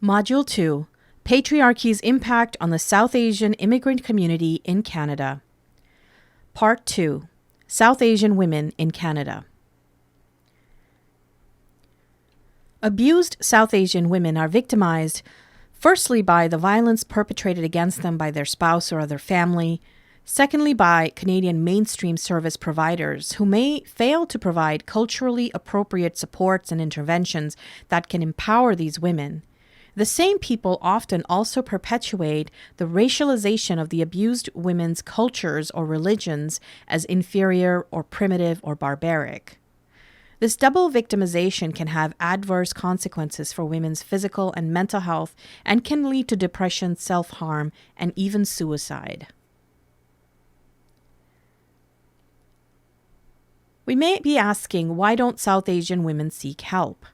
Module 2, Patriarchy's Impact on the South Asian Immigrant Community in Canada. Part 2, South Asian Women in Canada. Abused South Asian women are victimized firstly by the violence perpetrated against them by their spouse or other family, secondly by Canadian mainstream service providers who may fail to provide culturally appropriate supports and interventions that can empower these women. The same people often also perpetuate the racialization of the abused women's cultures or religions as inferior or primitive or barbaric. This double victimization can have adverse consequences for women's physical and mental health and can lead to depression, self-harm, and even suicide. We may be asking, why don't South Asian women seek help?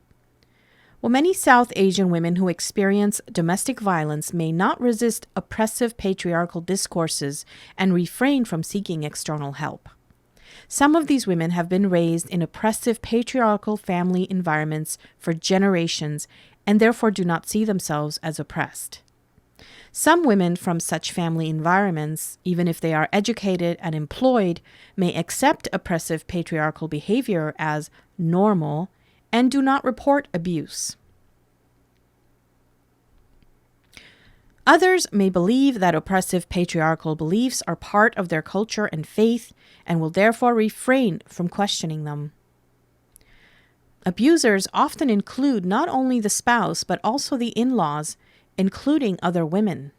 Well, many South Asian women who experience domestic violence may not resist oppressive patriarchal discourses and refrain from seeking external help. Some of these women have been raised in oppressive patriarchal family environments for generations and therefore do not see themselves as oppressed. Some women from such family environments, even if they are educated and employed, may accept oppressive patriarchal behavior as normal and do not report abuse. Others may believe that oppressive patriarchal beliefs are part of their culture and faith and will therefore refrain from questioning them. Abusers often include not only the spouse but also the in-laws, including other women.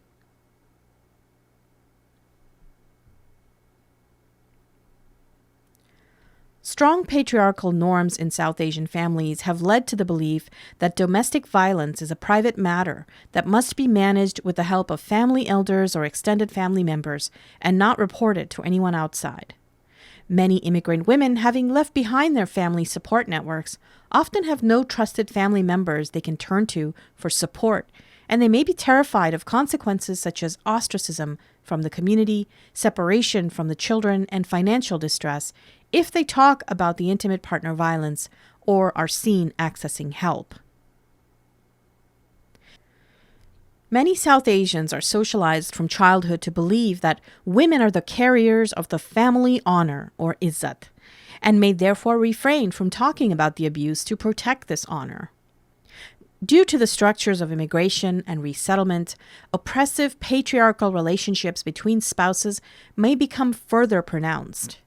Strong patriarchal norms in South Asian families have led to the belief that domestic violence is a private matter that must be managed with the help of family elders or extended family members and not reported to anyone outside. Many immigrant women, having left behind their family support networks, often have no trusted family members they can turn to for support, and they may be terrified of consequences such as ostracism from the community, separation from the children, and financial distress if they talk about the intimate partner violence or are seen accessing help. Many South Asians are socialized from childhood to believe that women are the carriers of the family honor, or izzat, and may therefore refrain from talking about the abuse to protect this honor. Due to the structures of immigration and resettlement, oppressive patriarchal relationships between spouses may become further pronounced.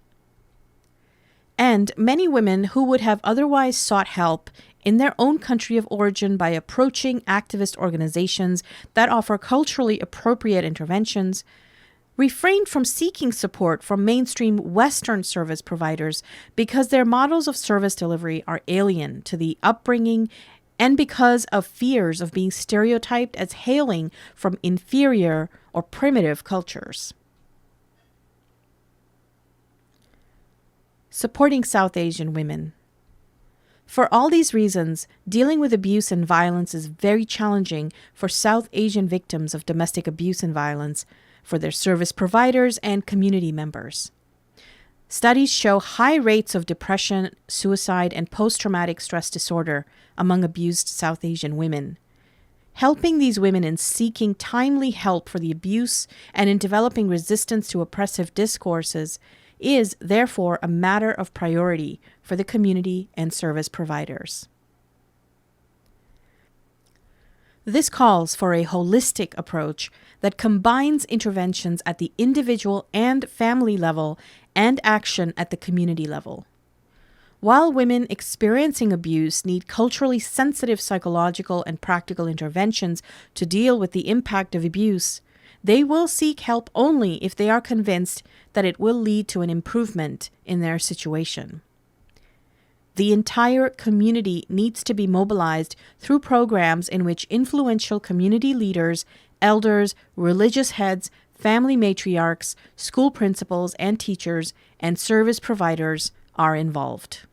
And many women who would have otherwise sought help in their own country of origin by approaching activist organizations that offer culturally appropriate interventions refrain from seeking support from mainstream Western service providers because their models of service delivery are alien to the upbringing and because of fears of being stereotyped as hailing from inferior or primitive cultures. Supporting South Asian women. For all these reasons, dealing with abuse and violence is very challenging for South Asian victims of domestic abuse and violence, for their service providers and community members. Studies show high rates of depression, suicide, and post-traumatic stress disorder among abused South Asian women. Helping these women in seeking timely help for the abuse and in developing resistance to oppressive discourses is, therefore, a matter of priority for the community and service providers. This calls for a holistic approach that combines interventions at the individual and family level and action at the community level. While women experiencing abuse need culturally sensitive psychological and practical interventions to deal with the impact of abuse, they will seek help only if they are convinced that it will lead to an improvement in their situation. The entire community needs to be mobilized through programs in which influential community leaders, elders, religious heads, family matriarchs, school principals and teachers, and service providers are involved.